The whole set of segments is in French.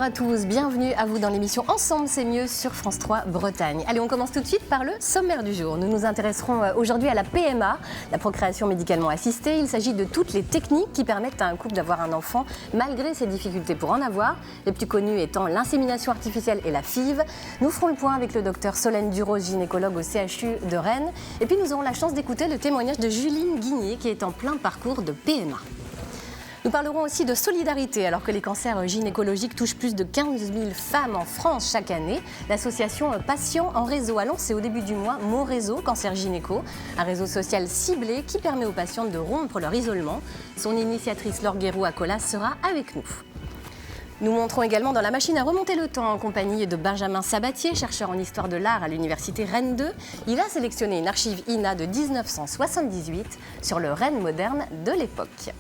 à tous, bienvenue à vous dans l'émission Ensemble c'est mieux sur France 3 Bretagne. Allez, on commence tout de suite par le sommaire du jour. Nous nous intéresserons aujourd'hui à la PMA, la procréation médicalement assistée. Il s'agit de toutes les techniques qui permettent à un couple d'avoir un enfant malgré ses difficultés pour en avoir, les plus connues étant l'insémination artificielle et la FIV. Nous ferons le point avec le docteur Solène Duros, gynécologue au CHU de Rennes. Et puis nous aurons la chance d'écouter le témoignage de Juline Guigné qui est en plein parcours de PMA. Nous parlerons aussi de solidarité. Alors que les cancers gynécologiques touchent plus de 15 000 femmes en France chaque année, l'association Patients en réseau a lancé au début du mois Mon réseau cancer gynéco, un réseau social ciblé qui permet aux patientes de rompre leur isolement. Son initiatrice Laure Guéroux-Acolas sera avec nous. Nous montrons également dans la machine à remonter le temps en compagnie de Benjamin Sabatier, chercheur en histoire de l'art à l'université Rennes 2. Il a sélectionné une archive INA de 1978 sur le Rennes moderne de l'époque.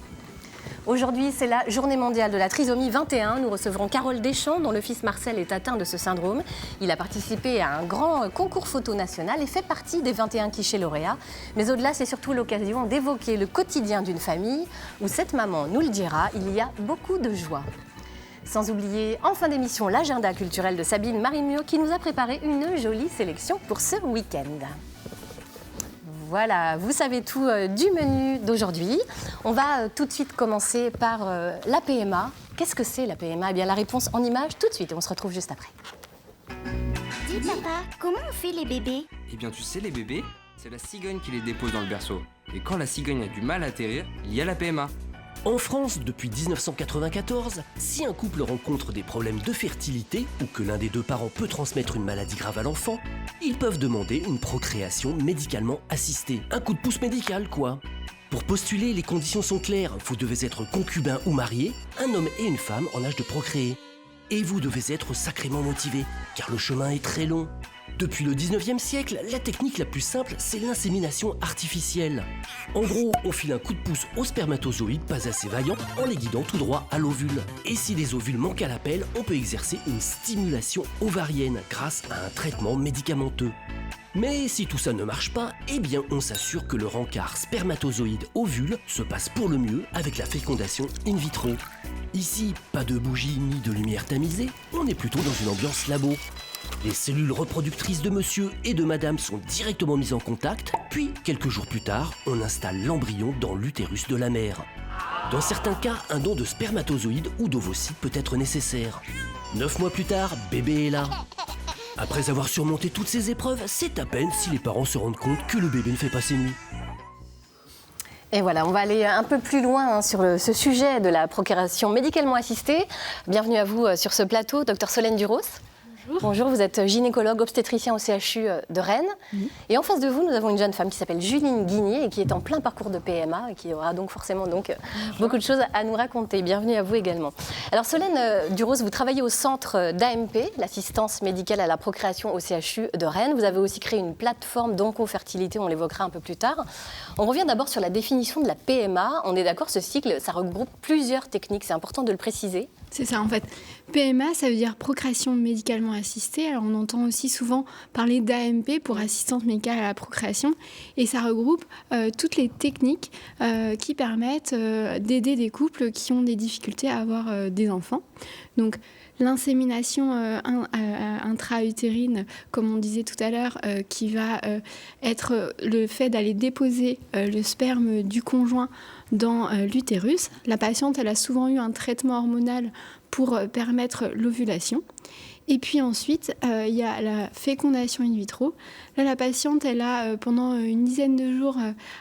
Aujourd'hui, c'est la journée mondiale de la trisomie 21. Nous recevrons Carole Deschamps, dont le fils Marcel est atteint de ce syndrome. Il a participé à un grand concours photo national et fait partie des 21 clichés lauréats. Mais au-delà, c'est surtout l'occasion d'évoquer le quotidien d'une famille où cette maman nous le dira, il y a beaucoup de joie. Sans oublier, en fin d'émission, l'agenda culturel de Sabine Marimio qui nous a préparé une jolie sélection pour ce week-end. Voilà, vous savez tout du menu d'aujourd'hui. On va tout de suite commencer par la PMA. Qu'est-ce que c'est la PMA ? Eh bien, la réponse en images tout de suite et on se retrouve juste après. Dis papa, comment on fait les bébés ? Eh bien tu sais les bébés, c'est la cigogne qui les dépose dans le berceau. Et quand la cigogne a du mal à atterrir, il y a la PMA. En France, depuis 1994, si un couple rencontre des problèmes de fertilité ou que l'un des deux parents peut transmettre une maladie grave à l'enfant, ils peuvent demander une procréation médicalement assistée. Un coup de pouce médical, quoi. Pour postuler, les conditions sont claires. Vous devez être concubin ou marié, un homme et une femme en âge de procréer. Et vous devez être sacrément motivé, car le chemin est très long. Depuis le 19e siècle, la technique la plus simple, c'est l'insémination artificielle. En gros, on file un coup de pouce aux spermatozoïdes pas assez vaillants en les guidant tout droit à l'ovule. Et si les ovules manquent à l'appel, on peut exercer une stimulation ovarienne grâce à un traitement médicamenteux. Mais si tout ça ne marche pas, eh bien on s'assure que le rencard spermatozoïde-ovule se passe pour le mieux avec la fécondation in vitro. Ici, pas de bougies ni de lumière tamisée, on est plutôt dans une ambiance labo. Les cellules reproductrices de monsieur et de madame sont directement mises en contact, puis quelques jours plus tard, on installe l'embryon dans l'utérus de la mère. Dans certains cas, un don de spermatozoïdes ou d'ovocytes peut être nécessaire. 9 mois plus tard, bébé est là. Après avoir surmonté toutes ces épreuves, c'est à peine si les parents se rendent compte que le bébé ne fait pas ses nuits. Et voilà, on va aller un peu plus loin sur ce sujet de la procréation médicalement assistée. Bienvenue à vous sur ce plateau, docteur Solène Duros. Bonjour, vous êtes gynécologue obstétricien au CHU de Rennes. Et en face de vous, nous avons une jeune femme qui s'appelle Juline Guigné et qui est en plein parcours de PMA et qui aura donc forcément beaucoup de choses à nous raconter. Bienvenue à vous également. Alors Solène Duros, vous travaillez au centre d'AMP, l'assistance médicale à la procréation au CHU de Rennes. Vous avez aussi créé une plateforme d'oncofertilité, on l'évoquera un peu plus tard. On revient d'abord sur la définition de la PMA. On est d'accord, ce cycle, ça regroupe plusieurs techniques, c'est important de le préciser. C'est ça en fait. PMA, ça veut dire procréation médicalement assistée. Alors on entend aussi souvent parler d'AMP pour assistance médicale à la procréation. Et ça regroupe toutes les techniques qui permettent d'aider des couples qui ont des difficultés à avoir des enfants. Donc l'insémination intra-utérine, comme on disait tout à l'heure, qui va être le fait d'aller déposer le sperme du conjoint dans l'utérus. La patiente, elle a souvent eu un traitement hormonal pour permettre l'ovulation. Et puis ensuite, il y a la fécondation in vitro. Là, la patiente, elle a pendant une dizaine de jours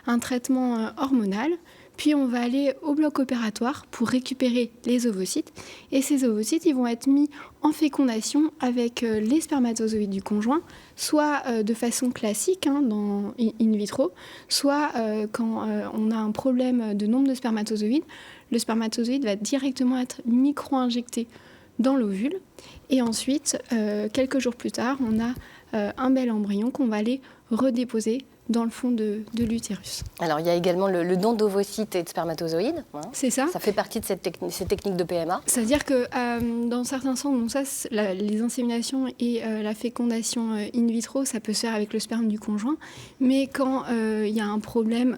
un traitement hormonal. Puis on va aller au bloc opératoire pour récupérer les ovocytes. Et ces ovocytes, ils vont être mis en fécondation avec les spermatozoïdes du conjoint, soit de façon classique, dans in vitro, soit quand on a un problème de nombre de spermatozoïdes, le spermatozoïde va directement être micro-injecté dans l'ovule. Et ensuite, quelques jours plus tard, on a un bel embryon qu'on va aller redéposer dans le fond de l'utérus. Alors, il y a également le don d'ovocytes et de spermatozoïdes. C'est ça. Ça fait partie de ces techniques de PMA. C'est-à-dire que dans certains sens, donc ça, les inséminations et la fécondation in vitro, ça peut se faire avec le sperme du conjoint. Mais quand il y a un problème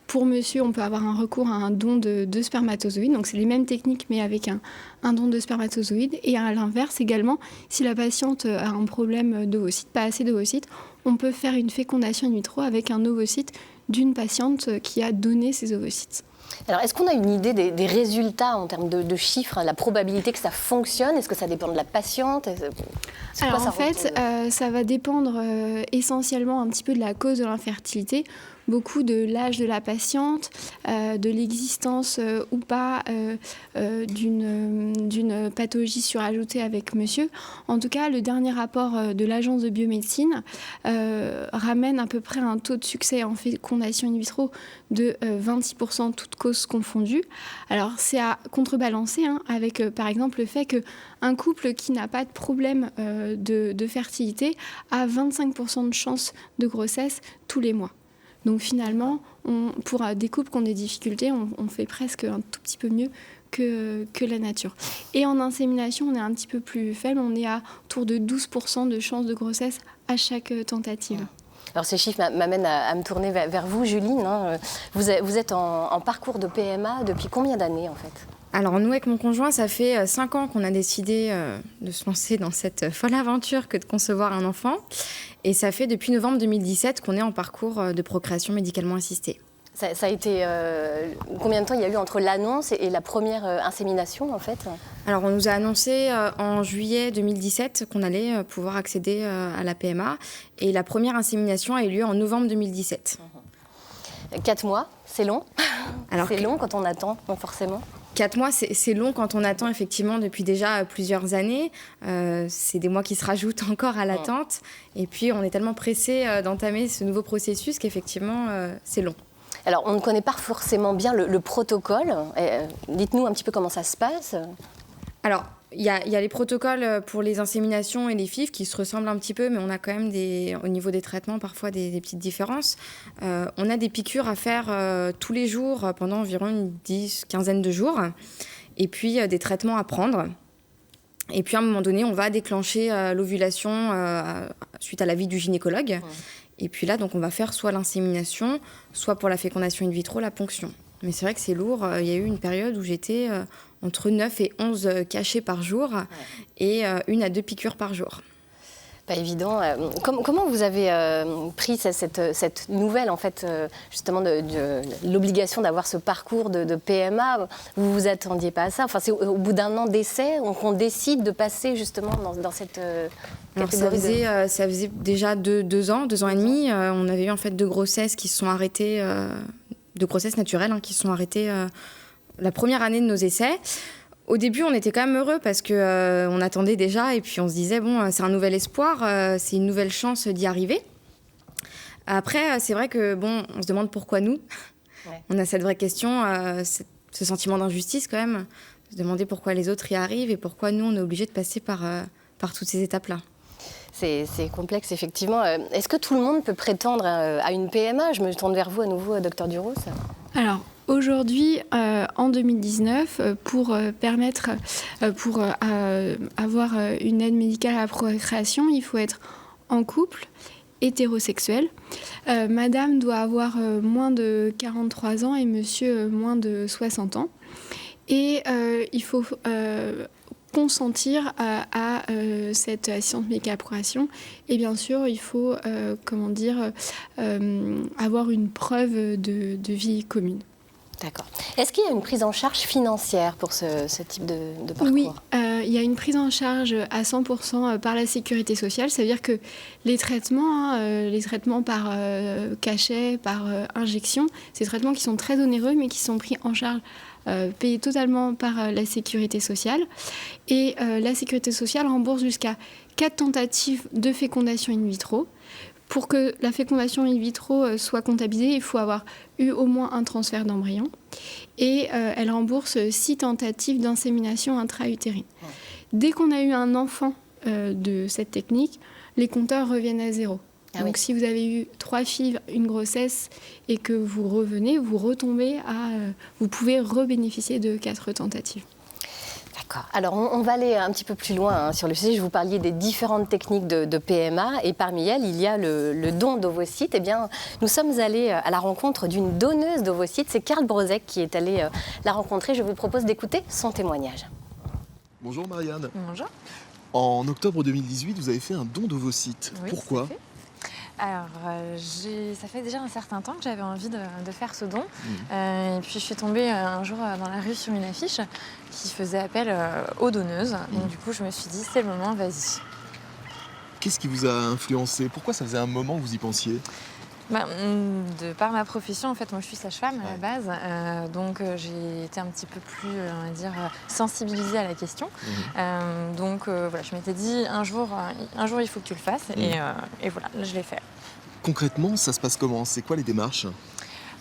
Pour monsieur, on peut avoir un recours à un don de spermatozoïdes. Donc, c'est les mêmes techniques, mais avec un don de spermatozoïdes. Et à l'inverse également, si la patiente a un problème d'ovocytes, pas assez d'ovocytes, on peut faire une fécondation in vitro avec un ovocyte d'une patiente qui a donné ses ovocytes. Alors, est-ce qu'on a une idée des résultats en termes de chiffres, la probabilité que ça fonctionne? Est-ce que ça dépend de la patiente? Alors, en fait, ça va dépendre essentiellement un petit peu de la cause de l'infertilité, beaucoup de l'âge de la patiente, de l'existence ou pas d'une pathologie surajoutée avec monsieur. En tout cas, le dernier rapport de l'Agence de biomédecine ramène à peu près un taux de succès en fécondation in vitro de 26%, toutes causes confondues. Alors, c'est à contrebalancer avec, par exemple, le fait qu'un couple qui n'a pas de problème de fertilité a 25% de chances de grossesse tous les mois. Donc finalement, pour des couples qui ont des difficultés, on fait presque un tout petit peu mieux que la nature. Et en insémination, on est un petit peu plus faible, on est à autour de 12% de chances de grossesse à chaque tentative. Alors ces chiffres m'amènent à me tourner vers vous, Juline. Vous êtes en parcours de PMA depuis combien d'années en fait? Alors nous, avec mon conjoint, ça fait 5 ans qu'on a décidé de se lancer dans cette folle aventure que de concevoir un enfant. Et ça fait depuis novembre 2017 qu'on est en parcours de procréation médicalement assistée. Ça a été... combien de temps il y a eu entre l'annonce et la première insémination en fait? Alors on nous a annoncé en juillet 2017 qu'on allait pouvoir accéder à la PMA. Et la première insémination a eu lieu en novembre 2017. 4 mois, c'est long. Alors, c'est long quand on attend, donc forcément. 4 mois, c'est long quand on attend effectivement depuis déjà plusieurs années. C'est des mois qui se rajoutent encore à l'attente. Et puis, on est tellement pressé d'entamer ce nouveau processus qu'effectivement, c'est long. Alors, on ne connaît pas forcément bien le protocole. Dites-nous un petit peu comment ça se passe. Alors, il y a les protocoles pour les inséminations et les FIV qui se ressemblent un petit peu, mais on a quand même au niveau des traitements parfois des petites différences. On a des piqûres à faire tous les jours pendant environ une quinzaine de jours, et puis des traitements à prendre. Et puis à un moment donné, on va déclencher l'ovulation suite à l'avis du gynécologue. Et puis là, donc, on va faire soit l'insémination, soit pour la fécondation in vitro, la ponction. Mais c'est vrai que c'est lourd. Il y a eu une période où j'étais entre 9 et 11 cachets par jour et 1 à 2 piqûres par jour. Pas évident. Comment vous avez pris cette nouvelle, en fait, justement, de l'obligation d'avoir ce parcours de PMA? Vous ne vous attendiez pas à ça? Enfin, c'est au bout d'un an d'essai qu'on décide de passer justement dans cette catégorie. Alors, ça faisait déjà 2 ans et demi. On avait eu en fait 2 grossesses qui se sont arrêtées, de grossesses naturelles qui se sont arrêtées la première année de nos essais. Au début, on était quand même heureux parce qu'on attendait déjà et puis on se disait, bon, c'est un nouvel espoir, c'est une nouvelle chance d'y arriver. Après, c'est vrai que, bon, on se demande pourquoi nous. Ouais. On a cette vraie question, ce sentiment d'injustice quand même, se demander pourquoi les autres y arrivent et pourquoi nous, on est obligés de passer par toutes ces étapes-là. C'est complexe, effectivement. Est-ce que tout le monde peut prétendre à une PMA? Je me tourne vers vous à nouveau, Dr Duros. Alors, aujourd'hui, en 2019, pour avoir une aide médicale à la procréation, il faut être en couple, hétérosexuel. Madame doit avoir moins de 43 ans et monsieur moins de 60 ans. Et il faut consentir à cette assistance médicale à la procréation. Et bien sûr, il faut avoir une preuve de vie commune. D'accord. Est-ce qu'il y a une prise en charge financière pour ce type de parcours? Oui, il y a une prise en charge à 100% par la sécurité sociale. Ça veut dire que les traitements par cachet, par injection, c'est des traitements qui sont très onéreux, mais qui sont pris en charge, payés totalement par la sécurité sociale. Et la sécurité sociale rembourse jusqu'à 4 tentatives de fécondation in vitro. Pour que la fécondation in vitro soit comptabilisée, il faut avoir eu au moins un transfert d'embryon. Et elle rembourse 6 tentatives d'insémination intra-utérine. Dès qu'on a eu un enfant de cette technique, les compteurs reviennent à 0. Donc si vous avez eu 3 FIV, une grossesse, et que vous revenez, vous retombez vous pouvez rebénéficier de 4 tentatives. D'accord. Alors, on va aller un petit peu plus loin sur le sujet. Je vous parlais des différentes techniques de PMA et parmi elles, il y a le don d'ovocytes. Eh bien, nous sommes allés à la rencontre d'une donneuse d'ovocytes. C'est Karl Brozek qui est allé la rencontrer. Je vous propose d'écouter son témoignage. Bonjour Marianne. Bonjour. En octobre 2018, vous avez fait un don d'ovocytes. Oui, Pourquoi? tout à fait. Alors, ça fait déjà un certain temps que j'avais envie de faire ce don. Et puis, je suis tombée un jour dans la rue sur une affiche qui faisait appel aux donneuses. Donc, du coup, je me suis dit, c'est le moment, vas-y. Qu'est-ce qui vous a influencé? Pourquoi ça faisait un moment que vous y pensiez? De par ma profession, en fait, moi je suis sage-femme à la base, donc j'ai été un petit peu plus, on va dire, sensibilisée à la question. Donc voilà, je m'étais dit un jour il faut que tu le fasses, et voilà, là, je l'ai fait. Concrètement, ça se passe comment? C'est quoi les démarches?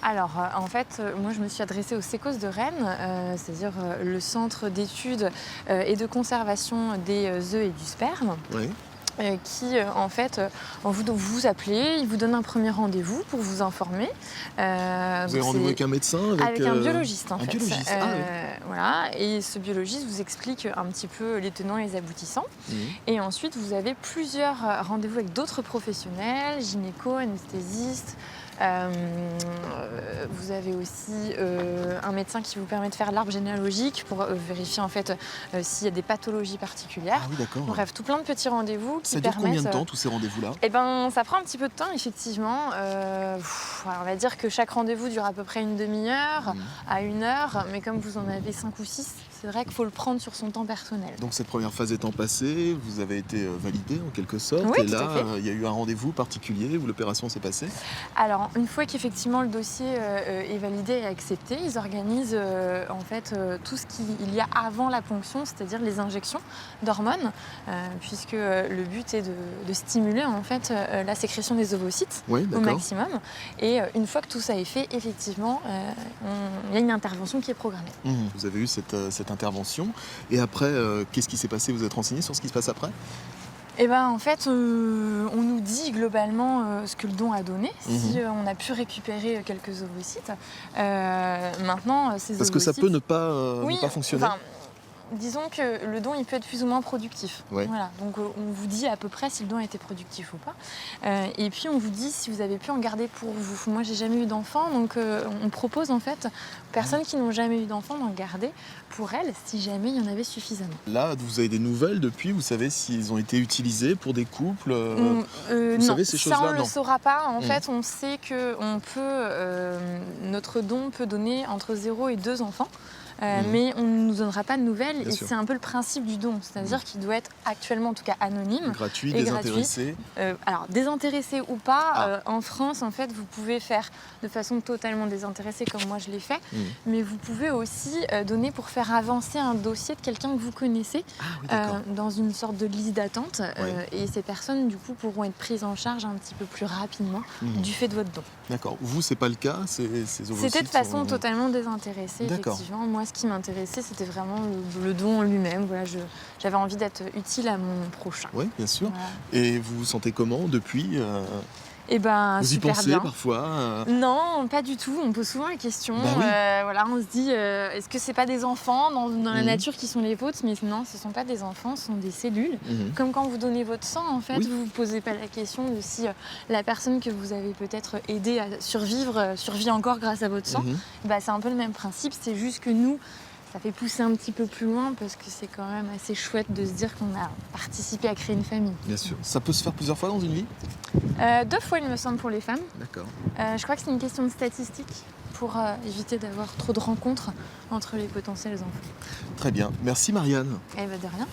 Alors, en fait, moi, je me suis adressée au Sécos de Rennes, c'est-à-dire le centre d'études et de conservation des œufs et du sperme. Oui. Qui, en fait, vous appelez, il vous donne un premier rendez-vous pour vous informer. Vous avez rendez-vous avec un médecin? Avec un biologiste, en fait. Biologiste, Voilà, et ce biologiste vous explique un petit peu les tenants et les aboutissants. Et ensuite, vous avez plusieurs rendez-vous avec d'autres professionnels, gynéco, anesthésistes. Vous avez aussi un médecin qui vous permet de faire l'arbre généalogique pour vérifier en fait s'il y a des pathologies particulières. Ah oui, d'accord. Bref, tout plein de petits rendez-vous qui ça dure permettent... combien de temps, tous ces rendez-vous-là? Eh ben, ça prend un petit peu de temps, effectivement. On va dire que chaque rendez-vous dure à peu près une demi-heure à 1 heure, mais comme vous en avez 5 ou 6, c'est vrai qu'il faut le prendre sur son temps personnel. Donc cette première phase étant passée, vous avez été validée en quelque sorte, oui, et là, il y a eu un rendez-vous particulier où l'opération s'est passée? Alors, une fois qu'effectivement le dossier est validé et accepté, ils organisent en fait tout ce qu'il y a avant la ponction, c'est-à-dire les injections d'hormones, puisque le but est de stimuler en fait la sécrétion des ovocytes au maximum. Et une fois que tout ça est fait, effectivement, il y a une intervention qui est programmée. Vous avez eu cette intervention, et après, qu'est-ce qui s'est passé? Vous êtes renseigné sur ce qui se passe après? Eh ben, en fait, on nous dit globalement ce que le don a donné, si on a pu récupérer quelques ovocytes. Maintenant, ces Parce ovocytes... que ça peut ne pas fonctionner. Disons que le don, il peut être plus ou moins productif. Ouais. Voilà. Donc, on vous dit à peu près si le don a été productif ou pas. Et puis, on vous dit si vous avez pu en garder pour vous. Moi, j'ai jamais eu d'enfant, donc on propose en fait aux personnes qui n'ont jamais eu d'enfant d'en garder pour elles, si jamais il y en avait suffisamment. Là, vous avez des nouvelles depuis? Vous savez s'ils ont été utilisés pour des couples? Vous savez ces choses-là? Ça, on ne le saura pas. En fait, on sait que notre don peut donner entre 0 et 2 enfants. Mais on ne nous donnera pas de nouvelles. Bien et sûr. C'est un peu le principe du don, c'est-à-dire qu'il doit être actuellement en tout cas anonyme. Gratuit, et désintéressé. Alors désintéressé ou pas, en France en fait vous pouvez faire de façon totalement désintéressée comme moi je l'ai fait, mais vous pouvez aussi donner pour faire avancer un dossier de quelqu'un que vous connaissez dans une sorte de liste d'attente et ces personnes du coup pourront être prises en charge un petit peu plus rapidement du fait de votre don. D'accord. Vous, c'est pas le cas? Ces ovocytes C'était de façon totalement désintéressée, D'accord. effectivement. Moi, ce qui m'intéressait, c'était vraiment le don en lui-même. Voilà, j'avais envie d'être utile à mon prochain. Oui, bien sûr. Voilà. Et vous vous sentez comment depuis? Eh ben, Vous y super pensez bien. parfois? Non, pas du tout. On pose souvent la question. Bah oui. Voilà, on se dit, est-ce que c'est pas des enfants dans la nature qui sont les vôtres? Mais non, ce sont pas des enfants, ce sont des cellules. Comme quand vous donnez votre sang, en fait, vous vous posez pas la question de si la personne que vous avez peut-être aidé à survivre survit encore grâce à votre sang. Bah, c'est un peu le même principe. C'est juste que nous, ça fait pousser un petit peu plus loin parce que c'est quand même assez chouette de se dire qu'on a participé à créer une famille. Bien sûr. Ça peut se faire plusieurs fois dans une vie? 2 fois, il me semble, pour les femmes. D'accord. Je crois que c'est une question de statistique pour éviter d'avoir trop de rencontres entre les potentiels enfants. Très bien. Merci Marianne. Eh ben, de rien.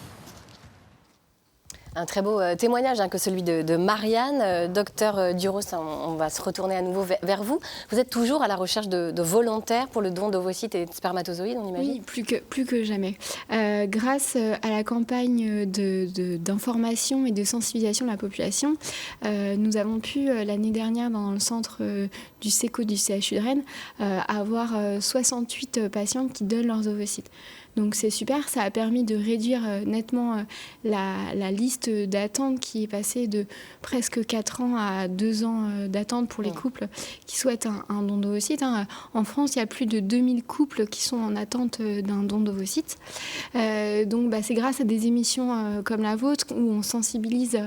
Un très beau témoignage que celui de Marianne. Docteur Duros, on va se retourner à nouveau vers vous. Vous êtes toujours à la recherche de volontaires pour le don d'ovocytes et de spermatozoïdes, on imagine? Oui, plus que jamais. Grâce à la campagne d'information et de sensibilisation de la population, nous avons pu, l'année dernière, dans le centre du SECO du CHU de Rennes, avoir 68 patients qui donnent leurs ovocytes. Donc c'est super, ça a permis de réduire nettement la liste d'attente qui est passée de presque 4 ans à 2 ans d'attente pour les couples qui souhaitent un don d'ovocytes. En France, il y a plus de 2000 couples qui sont en attente d'un don d'ovocytes. Donc c'est grâce à des émissions comme la vôtre où on sensibilise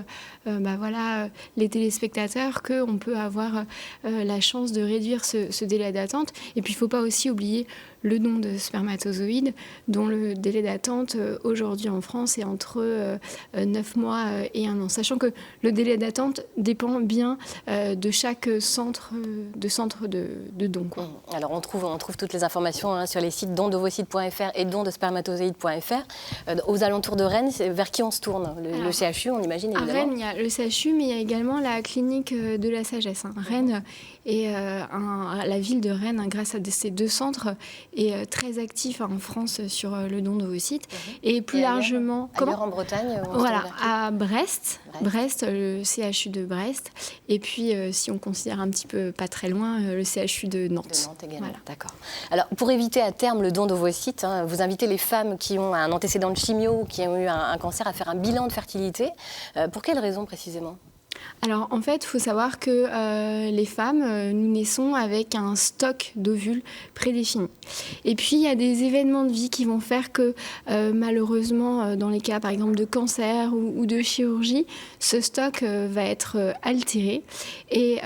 les téléspectateurs qu'on peut avoir la chance de réduire ce délai d'attente. Et puis il ne faut pas aussi oublier le don de spermatozoïdes, dont le délai d'attente aujourd'hui en France est entre 9 mois et 1 an. Sachant que le délai d'attente dépend bien de chaque centre de don. Quoi. Alors on trouve toutes les informations sur les sites dondeovocytes.fr et dondespermatozoïdes.fr. Aux alentours de Rennes, vers qui on se tourne ? Le CHU, on imagine évidemment. À Rennes, il y a le CHU, mais il y a également la clinique de la sagesse. Rennes et la ville de Rennes, grâce à ces 2 centres, est très actif en France sur le don d'ovocytes. Et plus largement... Ailleurs en Bretagne à Brest, le CHU de Brest. Et puis, si on considère un petit peu pas très loin, le CHU de Nantes. De Nantes également, d'accord. Alors, pour éviter à terme le don d'ovocytes, vous invitez les femmes qui ont un antécédent de chimio, qui ont eu un cancer, à faire un bilan de fertilité. Pour quelles raisons précisément ? Alors en fait, il faut savoir que les femmes, nous naissons avec un stock d'ovules prédéfini. Et puis il y a des événements de vie qui vont faire que malheureusement, dans les cas par exemple de cancer ou de chirurgie, ce stock va être altéré. Et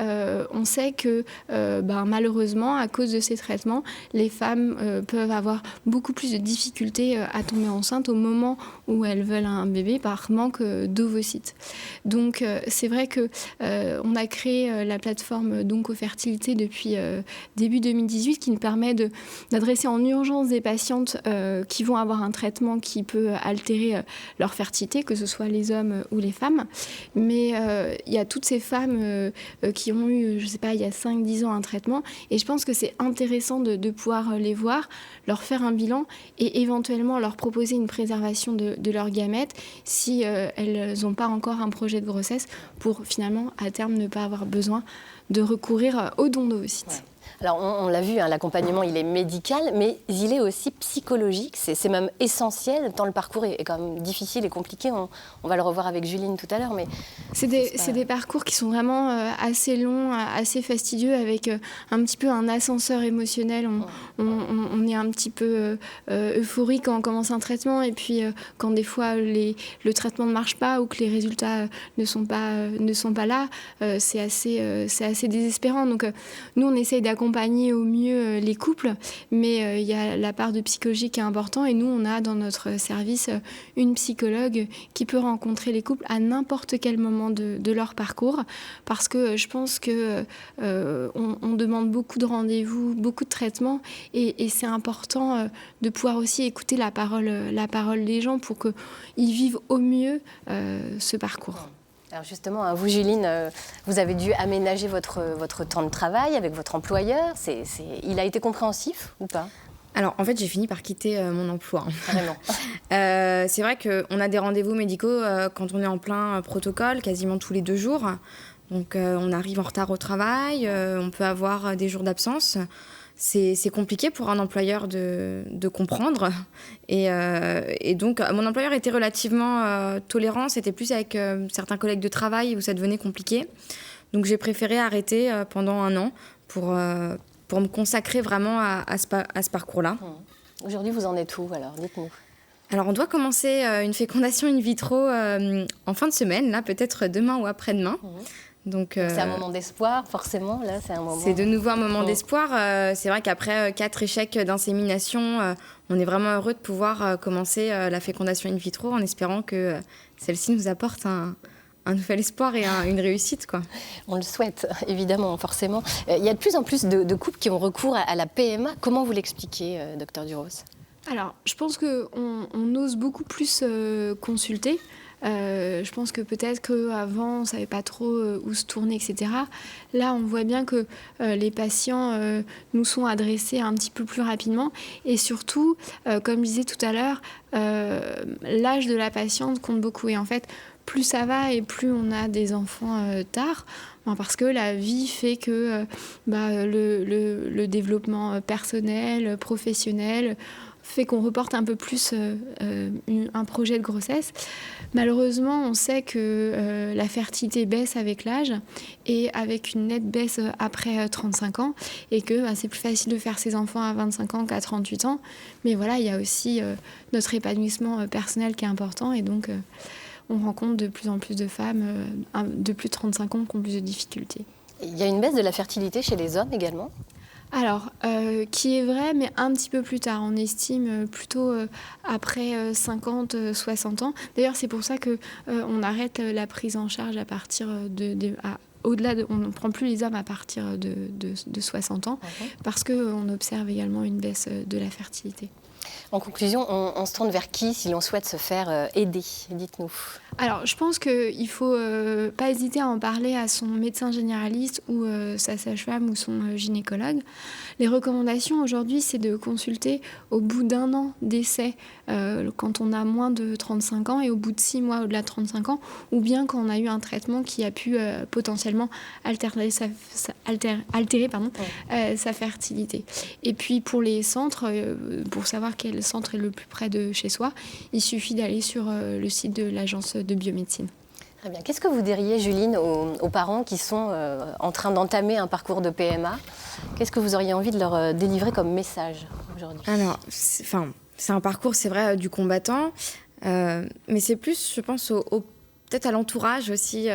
on sait que malheureusement, à cause de ces traitements, les femmes peuvent avoir beaucoup plus de difficultés à tomber enceinte au moment où elles veulent un bébé par manque d'ovocytes. Donc c'est vrai que on a créé la plateforme d'oncofertilité depuis début 2018 qui nous permet d'adresser en urgence des patientes qui vont avoir un traitement qui peut altérer leur fertilité, que ce soit les hommes ou les femmes. Mais il y a toutes ces femmes qui ont eu, je ne sais pas, il y a 5-10 ans un traitement, et je pense que c'est intéressant de pouvoir les voir, leur faire un bilan et éventuellement leur proposer une préservation de leurs gamètes si elles n'ont pas encore un projet de grossesse pour finalement à terme ne pas avoir besoin de recourir au don d'ovocytes. Ouais. Alors on l'a vu, l'accompagnement il est médical, mais il est aussi psychologique, c'est même essentiel, tant le parcours est quand même difficile et compliqué, on va le revoir avec Juline tout à l'heure. Mais c'est des parcours qui sont vraiment assez longs, assez fastidieux, avec un petit peu un ascenseur émotionnel. On est un petit peu euphorique quand on commence un traitement, et puis quand des fois le traitement ne marche pas ou que les résultats ne sont pas là, c'est assez désespérant. Donc nous on essaye d'accompagner au mieux les couples, mais il y a la part de psychologie qui est importante, et nous on a dans notre service une psychologue qui peut rencontrer les couples à n'importe quel moment de leur parcours, parce que je pense que on demande beaucoup de rendez-vous, beaucoup de traitements, et c'est important de pouvoir aussi écouter la parole des gens pour qu'ils vivent au mieux ce parcours. Alors justement, vous Juline, vous avez dû aménager votre temps de travail avec votre employeur. Il a été compréhensif ou pas ? Alors en fait, j'ai fini par quitter mon emploi. Vraiment. C'est vrai qu'on a des rendez-vous médicaux quand on est en plein protocole, quasiment tous les 2 jours. Donc on arrive en retard au travail, on peut avoir des jours d'absence. C'est compliqué pour un employeur de comprendre. Et donc, mon employeur était relativement tolérant. C'était plus avec certains collègues de travail où ça devenait compliqué. Donc, j'ai préféré arrêter pendant 1 an pour me consacrer vraiment à ce parcours-là. Aujourd'hui, vous en êtes où alors ? Dites-nous. Alors, on doit commencer une fécondation in vitro en fin de semaine, là, peut-être demain ou après-demain. Donc, c'est un moment d'espoir, forcément. Là, c'est de nouveau un moment d'espoir. C'est vrai qu'après 4 échecs d'insémination, on est vraiment heureux de pouvoir commencer la fécondation in vitro en espérant que celle-ci nous apporte un nouvel espoir et une réussite, quoi. On le souhaite, évidemment, forcément. Il y a de plus en plus de couples qui ont recours à la PMA. Comment vous l'expliquez, Dr Duros ? Alors, je pense qu'on ose beaucoup plus consulter. Je pense que peut-être qu'avant, on ne savait pas trop où se tourner, etc. Là, on voit bien que les patients nous sont adressés un petit peu plus rapidement. Et surtout, comme je disais tout à l'heure, l'âge de la patiente compte beaucoup. Et en fait, plus ça va et plus on a des enfants tard, parce que la vie fait que le développement personnel, professionnel, fait qu'on reporte un peu plus un projet de grossesse. Malheureusement, on sait que la fertilité baisse avec l'âge et avec une nette baisse après 35 ans et que c'est plus facile de faire ses enfants à 25 ans qu'à 38 ans. Mais voilà, il y a aussi notre épanouissement personnel qui est important et donc on rencontre de plus en plus de femmes de plus de 35 ans qui ont plus de difficultés. Il y a une baisse de la fertilité chez les hommes également ? Alors, qui est vrai, mais un petit peu plus tard. On estime plutôt après 50, 60 ans. D'ailleurs, c'est pour ça qu'on arrête la prise en charge à partir au-delà on ne prend plus les hommes à partir de 60 ans, parce qu'on observe également une baisse de la fertilité. En conclusion, on se tourne vers qui si l'on souhaite se faire aider ? Dites-nous. Alors, je pense qu'il ne faut pas hésiter à en parler à son médecin généraliste ou sa sage-femme ou son gynécologue. Les recommandations aujourd'hui, c'est de consulter au bout d'1 an d'essai quand on a moins de 35 ans et au bout de 6 mois au-delà de 35 ans, ou bien quand on a eu un traitement qui a pu potentiellement altérer sa fertilité. Et puis pour les centres, pour savoir quel centre est le plus près de chez soi, il suffit d'aller sur le site de l'agence de biomédecine. Très bien. Qu'est-ce que vous diriez, Juline, aux parents qui sont en train d'entamer un parcours de PMA ? Qu'est-ce que vous auriez envie de leur délivrer comme message aujourd'hui ? Alors, c'est un parcours, c'est vrai, du combattant, mais c'est plus, je pense, peut-être à l'entourage aussi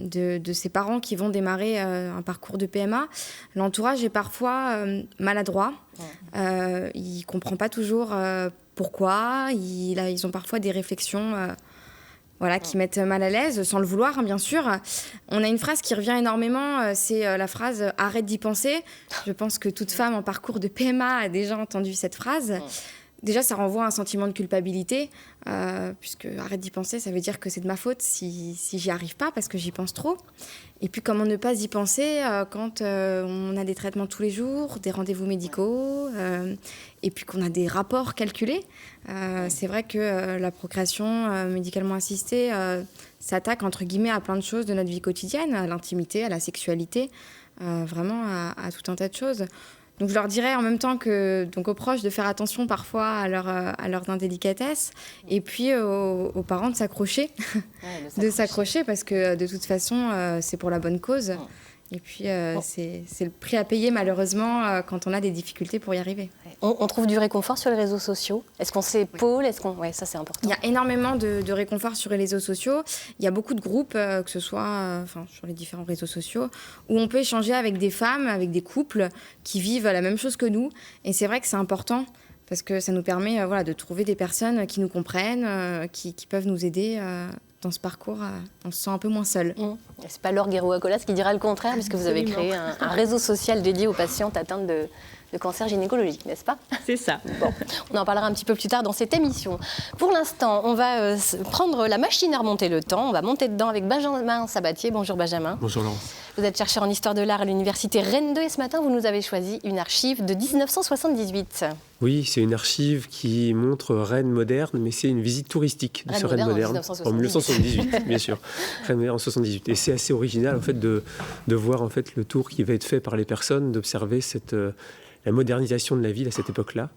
de ces parents qui vont démarrer un parcours de PMA. L'entourage est parfois maladroit. Il ne comprend pas toujours pourquoi. Ils ont parfois des réflexions qui mettent mal à l'aise, sans le vouloir, bien sûr. On a une phrase qui revient énormément, c'est la phrase « arrête d'y penser ». Je pense que toute femme en parcours de PMA a déjà entendu cette phrase. Déjà, ça renvoie à un sentiment de culpabilité, puisque arrête d'y penser, ça veut dire que c'est de ma faute si j'y arrive pas, parce que j'y pense trop. Et puis, comment ne pas y penser quand on a des traitements tous les jours, des rendez-vous médicaux, et puis qu'on a des rapports calculés. C'est vrai que la procréation médicalement assistée s'attaque, entre guillemets, à plein de choses de notre vie quotidienne, à l'intimité, à la sexualité, vraiment à tout un tas de choses. Donc je leur dirais en même temps aux proches de faire attention parfois à leur indélicatesse et puis aux parents de s'accrocher, parce que de toute façon c'est pour la bonne cause. Et puis c'est le prix à payer malheureusement quand on a des difficultés pour y arriver. On trouve du réconfort sur les réseaux sociaux ? Est-ce qu'on s'épaule ? Oui, ça c'est important. Il y a énormément de réconfort sur les réseaux sociaux. Il y a beaucoup de groupes, que ce soit sur les différents réseaux sociaux, où on peut échanger avec des femmes, avec des couples qui vivent la même chose que nous. Et c'est vrai que c'est important parce que ça nous permet de trouver des personnes qui nous comprennent, qui peuvent nous aider dans ce parcours, on se sent un peu moins seul. C'est pas Laure Guéroux-Acolas qui dira le contraire, puisque vous avez créé un réseau social dédié aux patientes atteintes de cancer gynécologique, n'est-ce pas ? C'est ça. Bon, on en parlera un petit peu plus tard dans cette émission. Pour l'instant, on va prendre la machine à remonter le temps. On va monter dedans avec Benjamin Sabatier. Bonjour Benjamin. Bonjour Laurence. Vous êtes chercheur en histoire de l'art à l'université Rennes 2 et ce matin, vous nous avez choisi une archive de 1978. Oui, c'est une archive qui montre Rennes moderne, mais c'est une visite touristique de ce Rennes moderne en 1978, bien sûr. Rennes moderne en 1978. Et c'est assez original en fait de voir en fait le tour qui va être fait par les personnes, d'observer la modernisation de la ville à cette époque-là,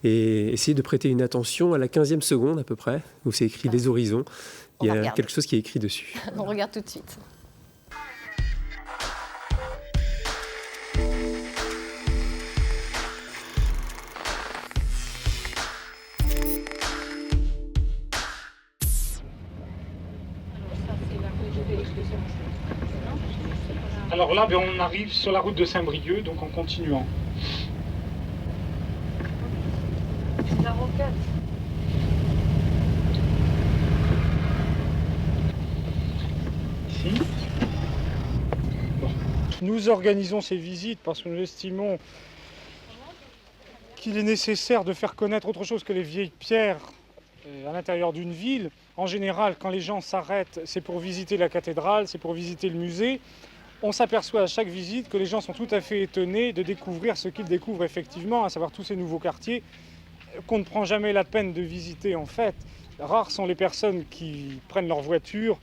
et essayer de prêter une attention à la 15e seconde à peu près, où c'est écrit les horizons. Il y a quelque chose qui est écrit dessus. On regarde tout de suite. Alors là, on arrive sur la route de Saint-Brieuc, donc en continuant. La roquette. Ici. Bon. Nous organisons ces visites parce que nous estimons qu'il est nécessaire de faire connaître autre chose que les vieilles pierres à l'intérieur d'une ville. En général, quand les gens s'arrêtent, c'est pour visiter la cathédrale, c'est pour visiter le musée. On s'aperçoit à chaque visite que les gens sont tout à fait étonnés de découvrir ce qu'ils découvrent effectivement, à savoir tous ces nouveaux quartiers qu'on ne prend jamais la peine de visiter en fait. Rares sont les personnes qui prennent leur voiture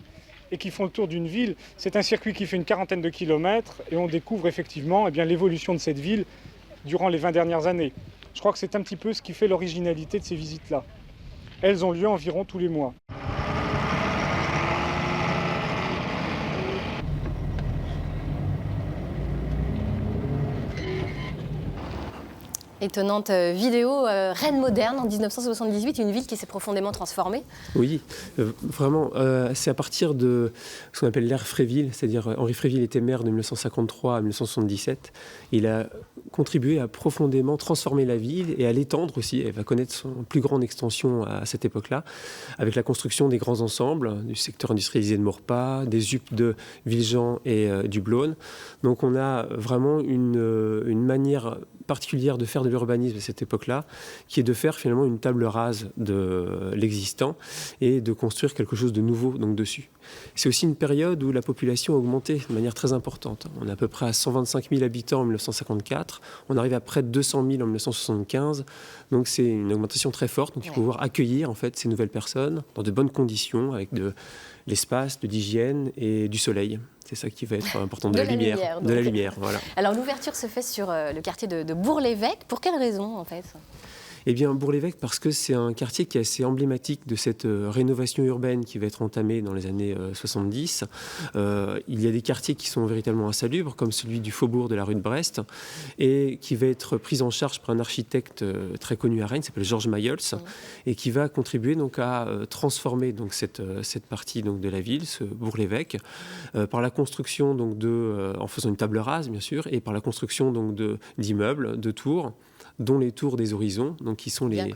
et qui font le tour d'une ville. C'est un circuit qui fait une 40aine de kilomètres et on découvre effectivement l'évolution de cette ville durant les 20 dernières années. Je crois que c'est un petit peu ce qui fait l'originalité de ces visites-là. Elles ont lieu environ tous les mois. Étonnante vidéo, Rennes moderne en 1978, une ville qui s'est profondément transformée. Oui, vraiment, c'est à partir de ce qu'on appelle l'ère Fréville, c'est-à-dire Henri Fréville était maire de 1953 à 1977. Il a contribué à profondément transformer la ville et à l'étendre aussi. Elle va connaître son plus grande extension à cette époque-là, avec la construction des grands ensembles, du secteur industrialisé de Maurepas, des UP de Villejean et du Blône. Donc on a vraiment une manière particulière de faire de l'urbanisme à cette époque-là, qui est de faire finalement une table rase de l'existant et de construire quelque chose de nouveau donc dessus. C'est aussi une période où la population a augmenté de manière très importante. On est à peu près à 125 000 habitants en 1954, on arrive à près de 200 000 en 1975, donc c'est une augmentation très forte. Donc il faut pouvoir accueillir en fait ces nouvelles personnes dans de bonnes conditions, avec de l'espace, de l'hygiène et du soleil. C'est ça qui va être important, de la lumière. De la lumière, voilà. Alors l'ouverture se fait sur le quartier de Bourg-l'Évêque. Pour quelle raison en fait ? Eh bien, Bourg-l'Évêque, parce que c'est un quartier qui est assez emblématique de cette rénovation urbaine qui va être entamée dans les années 70. Il y a des quartiers qui sont véritablement insalubres, comme celui du faubourg de la rue de Brest, et qui va être pris en charge par un architecte très connu à Rennes, qui s'appelle Georges Mayol, et qui va contribuer donc à transformer donc cette partie donc de la ville, ce Bourg-l'Évêque, par la construction donc en faisant une table rase bien sûr, et par la construction donc d'immeubles, de tours, dont les tours des Horizons, donc qui sont les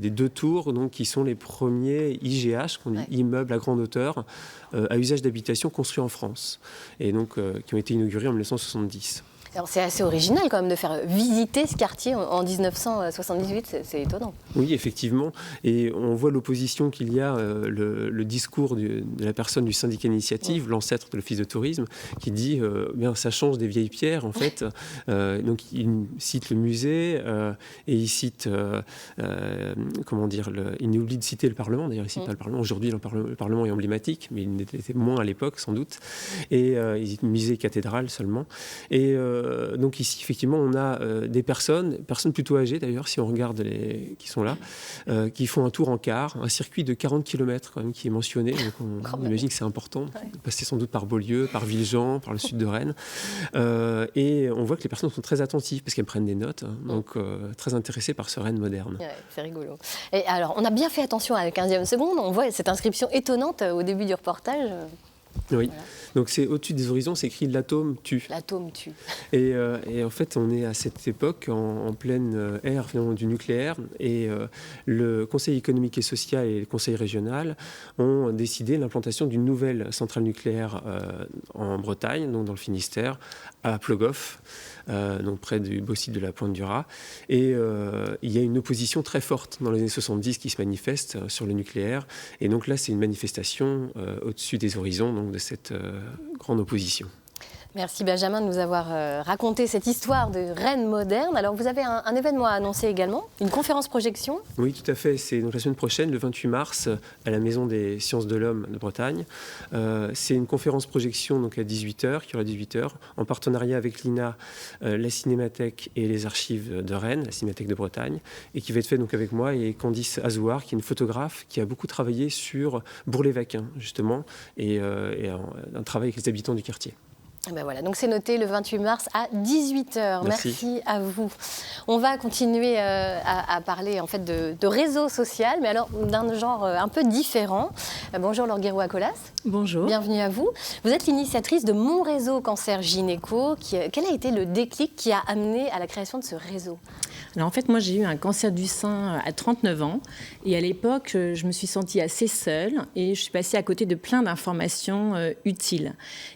deux tours, donc qui sont les premiers IGH, qu'on dit immeubles à grande hauteur, à usage d'habitation construits en France, et donc qui ont été inaugurés en 1970. Alors, c'est assez original quand même de faire visiter ce quartier en 1978, c'est étonnant. Oui, effectivement, et on voit l'opposition qu'il y a, le discours de la personne du syndicat Initiative, l'ancêtre de l'office de tourisme, qui dit bien ça change des vieilles pierres en fait. Donc il cite le musée et il cite il oublie de citer le Parlement. D'ailleurs il cite pas le Parlement. Aujourd'hui le Parlement est emblématique, mais il n'était moins à l'époque sans doute. Et il cite musée et cathédrale seulement. Et donc ici, effectivement, on a des personnes plutôt âgées d'ailleurs, si on regarde qui sont là, qui font un tour en car, un circuit de 40 km quand même qui est mentionné. Donc on imagine que c'est important, passer sans doute par Beaulieu, par Villejean, par le sud de Rennes. Et on voit que les personnes sont très attentives parce qu'elles prennent des notes, donc très intéressées par ce Rennes moderne. Ouais, c'est rigolo. Et alors, on a bien fait attention à la 15e seconde, on voit cette inscription étonnante au début du reportage. Oui, voilà. Donc c'est au-dessus des horizons, c'est écrit « l'atome tue ». L'atome tue. Et en fait, on est à cette époque en pleine ère finalement du nucléaire, et le Conseil économique et social et le Conseil régional ont décidé l'implantation d'une nouvelle centrale nucléaire en Bretagne, donc dans le Finistère, à Plogoff, donc près du beau site de la Pointe du Raz. Et il y a une opposition très forte dans les années 70 qui se manifeste sur le nucléaire. Et donc là, c'est une manifestation au-dessus des horizons donc de cette grande opposition. Merci Benjamin de nous avoir raconté cette histoire de Rennes moderne. Alors vous avez un événement à annoncer également, une conférence projection. Oui, tout à fait. C'est donc la semaine prochaine, le 28 mars, à la Maison des Sciences de l'Homme de Bretagne. C'est une conférence projection donc à 18h, qui aura 18h, en partenariat avec l'INA, la Cinémathèque et les archives de Rennes, la Cinémathèque de Bretagne, et qui va être fait donc avec moi et Candice Azouar, qui est une photographe qui a beaucoup travaillé sur Bourg-l'Évêque, justement, et un travail avec les habitants du quartier. Et ben voilà, donc c'est noté le 28 mars à 18h. Merci à vous. On va continuer à parler en fait de réseau social, mais alors d'un genre un peu différent. Bonjour Laure Guéroux-Acolas. Bonjour. Bienvenue à vous. Vous êtes l'initiatrice de Mon Réseau Cancer Gynéco. Quel a été le déclic qui a amené à la création de ce réseau ? Alors en fait, moi j'ai eu un cancer du sein à 39 ans et à l'époque, je me suis sentie assez seule et je suis passée à côté de plein d'informations utiles.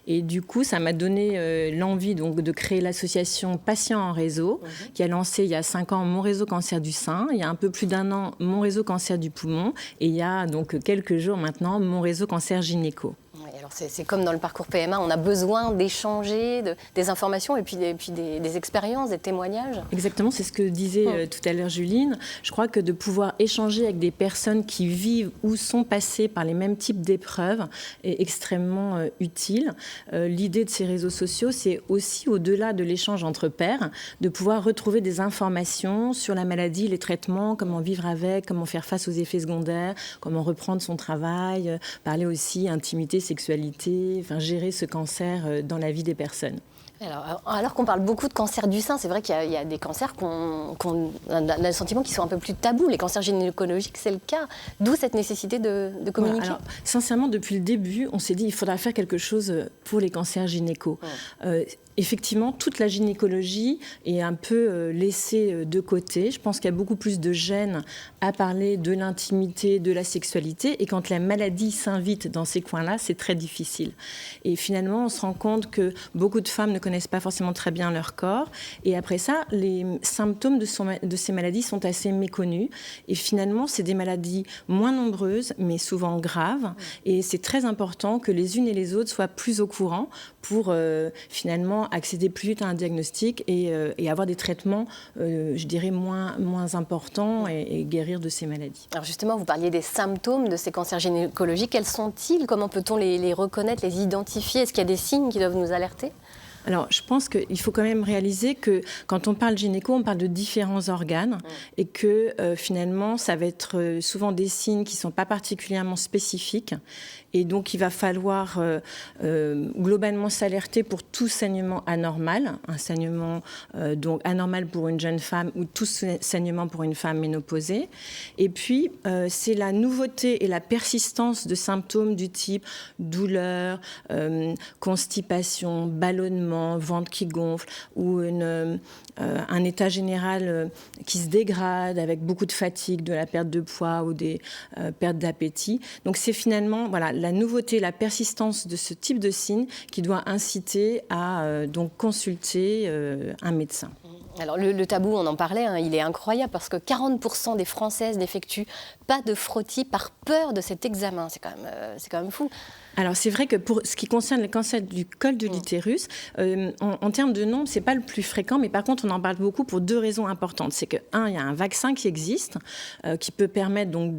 Et du coup, ça m'a donné l'envie donc, de créer l'association Patients en Réseau qui a lancé il y a 5 ans Mon Réseau Cancer du sein, il y a un peu plus d'1 an Mon Réseau Cancer du poumon et il y a donc quelques jours maintenant Mon Réseau Cancer Gynéco. Oui, alors C'est comme dans le parcours PMA, on a besoin d'échanger des informations et puis des expériences, des témoignages. Exactement, c'est ce que disait tout à l'heure Juline. Je crois que de pouvoir échanger avec des personnes qui vivent ou sont passées par les mêmes types d'épreuves est extrêmement utile. L'idée de ces réseaux sociaux, c'est aussi, au-delà de l'échange entre pairs, de pouvoir retrouver des informations sur la maladie, les traitements, comment vivre avec, comment faire face aux effets secondaires, comment reprendre son travail, parler aussi intimité, sexualité, enfin gérer ce cancer dans la vie des personnes. Alors qu'on parle beaucoup de cancer du sein, c'est vrai qu'il y a des cancers qu'on a le sentiment qu'ils sont un peu plus tabous. Les cancers gynécologiques, c'est le cas. D'où cette nécessité de communiquer. Alors, sincèrement, depuis le début, on s'est dit qu'il faudra faire quelque chose pour les cancers gynéco. Effectivement, toute la gynécologie est un peu laissée de côté. Je pense qu'il y a beaucoup plus de gêne à parler de l'intimité, de la sexualité. Et quand la maladie s'invite dans ces coins-là, c'est très difficile. Et finalement, on se rend compte que beaucoup de femmes ne connaissent pas forcément très bien leur corps. Et après ça, les symptômes de ces maladies sont assez méconnus. Et finalement, c'est des maladies moins nombreuses, mais souvent graves. Et c'est très important que les unes et les autres soient plus au courant pour finalement accéder plus vite à un diagnostic et avoir des traitements, je dirais, moins importants et guérir de ces maladies. Alors justement, vous parliez des symptômes de ces cancers gynécologiques. Quels sont-ils? Comment peut-on les reconnaître, les identifier? Est-ce qu'il y a des signes qui doivent nous alerter? Alors, je pense qu'il faut quand même réaliser que quand on parle gynéco, on parle de différents organes et que finalement, ça va être souvent des signes qui ne sont pas particulièrement spécifiques. Et donc, il va falloir globalement s'alerter pour tout saignement anormal, un saignement donc anormal pour une jeune femme ou tout saignement pour une femme ménopausée. Et puis, c'est la nouveauté et la persistance de symptômes du type douleur, constipation, ballonnement, ventre qui gonfle ou un état général qui se dégrade avec beaucoup de fatigue, de la perte de poids ou des pertes d'appétit. Donc, c'est finalement la nouveauté, la persistance de ce type de signes qui doit inciter à donc consulter un médecin. Alors le tabou, on en parlait, il est incroyable parce que 40% des Françaises n'effectuent pas de frottis par peur de cet examen. C'est quand même fou. Alors c'est vrai que pour ce qui concerne le cancer du col de l'utérus, en termes de nombre, c'est pas le plus fréquent, mais par contre on en parle beaucoup pour deux raisons importantes. C'est que il y a un vaccin qui existe, qui peut permettre donc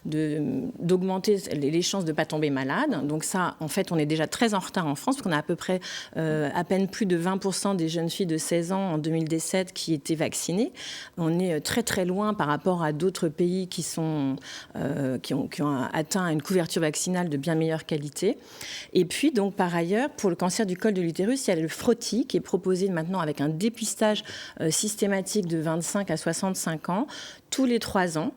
d'augmenter les chances de pas tomber malade. Donc ça, en fait, on est déjà très en retard en France, parce qu'on a à peu près à peine plus de 20% des jeunes filles de 16 ans en 2017 qui étaient vaccinées. On est très très loin par rapport à d'autres pays qui ont atteint une couverture vaccinale de bien meilleure qualité. Et puis, donc, par ailleurs, pour le cancer du col de l'utérus, il y a le frottis qui est proposé maintenant avec un dépistage systématique de 25 à 65 ans, tous les 3 ans.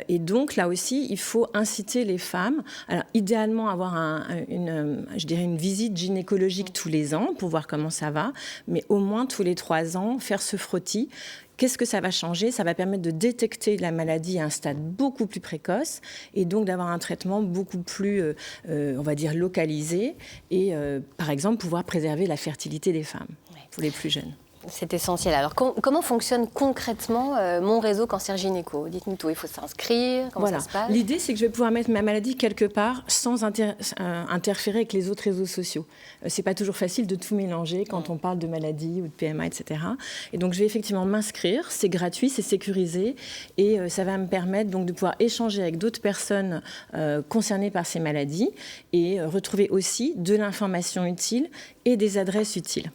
Et donc, là aussi, il faut inciter les femmes, alors idéalement avoir une visite gynécologique tous les ans pour voir comment ça va, mais au moins tous les 3 ans, faire ce frottis. Qu'est-ce que ça va changer? Ça va permettre de détecter la maladie à un stade beaucoup plus précoce et donc d'avoir un traitement beaucoup plus, on va dire, localisé et, par exemple, pouvoir préserver la fertilité des femmes pour les plus jeunes. C'est essentiel. Alors, comment fonctionne concrètement mon réseau cancer gynéco? Dites-nous tout. Il faut s'inscrire? Comment ça se passe? L'idée, c'est que je vais pouvoir mettre ma maladie quelque part sans interférer avec les autres réseaux sociaux. C'est pas toujours facile de tout mélanger quand on parle de maladie ou de PMA, etc. Et donc, je vais effectivement m'inscrire. C'est gratuit, c'est sécurisé. Et ça va me permettre donc de pouvoir échanger avec d'autres personnes concernées par ces maladies et retrouver aussi de l'information utile et des adresses utiles.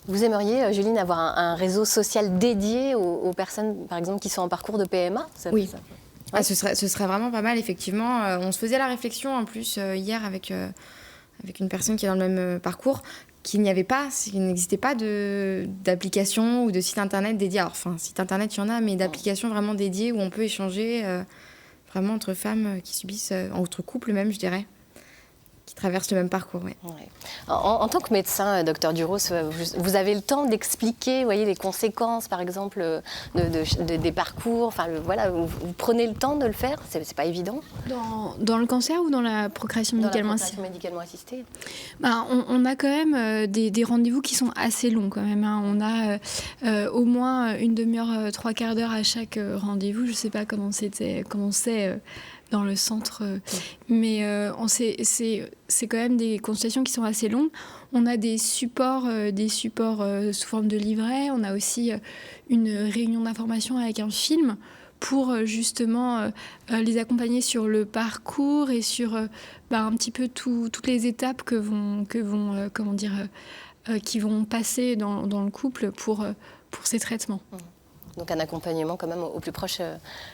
Vous aimeriez, Juline, avoir un réseau social dédié aux personnes, par exemple, qui sont en parcours de PMA? Oui. Ce serait vraiment pas mal, effectivement. On se faisait la réflexion, en plus, hier, avec une personne qui est dans le même parcours, qu'il n'existait pas d'application ou de site internet dédié. Alors, site internet, il y en a, mais d'applications vraiment dédiées où on peut échanger vraiment entre femmes qui subissent, entre couples même, je dirais, qui traversent le même parcours. Ouais. En tant que médecin, docteur Duros, vous avez le temps d'expliquer, les conséquences, par exemple, des parcours. Vous prenez le temps de le faire. C'est pas évident. Dans le cancer ou dans la procréation médicalement assistée on a quand même des rendez-vous qui sont assez longs quand même. On a au moins une demi-heure, 3/4 d'heure à chaque rendez-vous. Je sais pas comment c'est dans le centre. Mais c'est quand même des consultations qui sont assez longues. On a des supports sous forme de livret. On a aussi une réunion d'information avec un film pour justement les accompagner sur le parcours et sur un petit peu toutes les étapes qui vont passer dans le couple pour ces traitements. Donc un accompagnement quand même au plus proche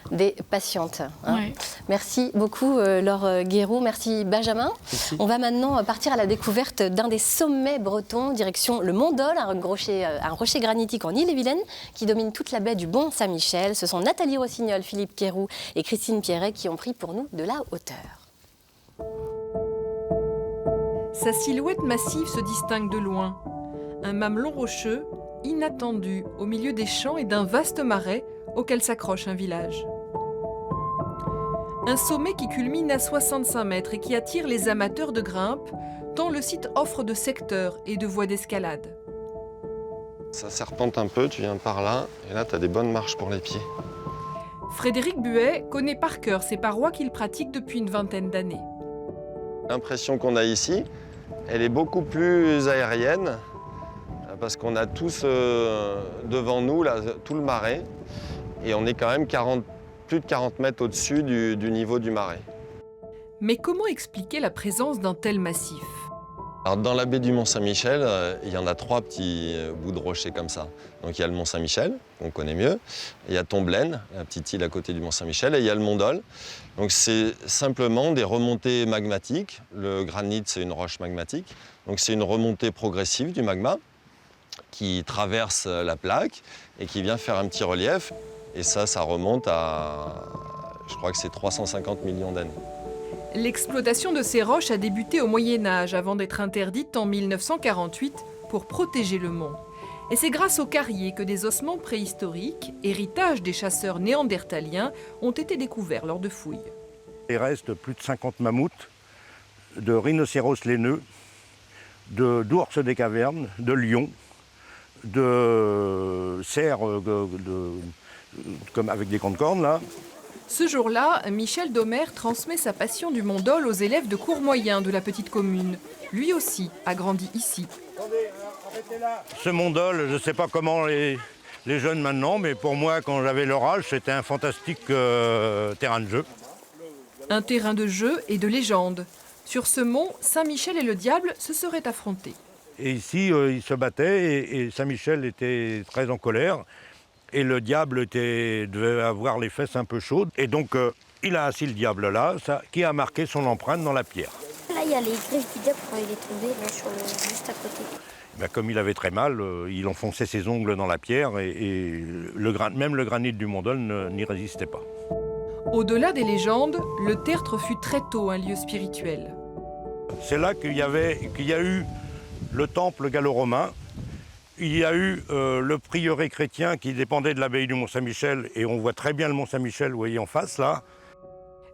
des patientes. Hein. Ouais. Merci beaucoup Laure Guéroux, merci Benjamin. Merci. On va maintenant partir à la découverte d'un des sommets bretons, direction le Mont Dol, un rocher granitique en Ille-et-Vilaine qui domine toute la baie du Mont-Saint-Michel. Ce sont Nathalie Rossignol, Philippe Quéroux et Christine Pierret qui ont pris pour nous de la hauteur. Sa silhouette massive se distingue de loin. Un mamelon rocheux, inattendu au milieu des champs et d'un vaste marais auquel s'accroche un village. Un sommet qui culmine à 65 mètres et qui attire les amateurs de grimpe, tant le site offre de secteurs et de voies d'escalade. Ça serpente un peu, tu viens par là, et là tu as des bonnes marches pour les pieds. Frédéric Buet connaît par cœur ces parois qu'il pratique depuis une vingtaine d'années. L'impression qu'on a ici, elle est beaucoup plus aérienne, parce qu'on a tous devant nous là, tout le marais, et on est quand même plus de 40 mètres au-dessus du niveau du marais. Mais comment expliquer la présence d'un tel massif ? Alors, dans la baie du Mont-Saint-Michel, il y en a 3 petits bouts de rochers comme ça. Donc il y a le Mont-Saint-Michel, qu'on connaît mieux, il y a Tomblaine, la petite île à côté du Mont-Saint-Michel, et il y a le Mont Dol. Donc c'est simplement des remontées magmatiques. Le granit, c'est une roche magmatique. Donc c'est une remontée progressive du magma qui traverse la plaque et qui vient faire un petit relief. Et ça remonte à, je crois que c'est 350 millions d'années. L'exploitation de ces roches a débuté au Moyen-Âge avant d'être interdite en 1948 pour protéger le mont. Et c'est grâce aux carriers que des ossements préhistoriques, héritage des chasseurs néandertaliens, ont été découverts lors de fouilles. Il reste plus de 50 mammouths, de rhinocéros laineux, d'ours des cavernes, de lions, de cerfs comme avec des cornes là. Ce jour-là, Michel Domer transmet sa passion du Mont Dol aux élèves de cours moyen de la petite commune. Lui aussi a grandi ici. Ce Mont Dol, je ne sais pas comment les jeunes maintenant, mais pour moi, quand j'avais leur âge, c'était un fantastique terrain de jeu. Un terrain de jeu et de légende. Sur ce mont, Saint-Michel et le diable se seraient affrontés. Et ici, ils se battaient et Saint-Michel était très en colère. Et le diable devait avoir les fesses un peu chaudes. Et donc, il a assis le diable là, qui a marqué son empreinte dans la pierre. Là, il y a les griffes du diable quand il est tombé, là, juste à côté. Ben, comme il avait très mal, il enfonçait ses ongles dans la pierre et même le granit du Mont Dol n'y résistait pas. Au-delà des légendes, le tertre fut très tôt un lieu spirituel. C'est là qu'il y a eu le temple gallo-romain. Il y a eu le prieuré chrétien qui dépendait de l'abbaye du Mont-Saint-Michel, et on voit très bien le Mont-Saint-Michel, vous voyez en face là.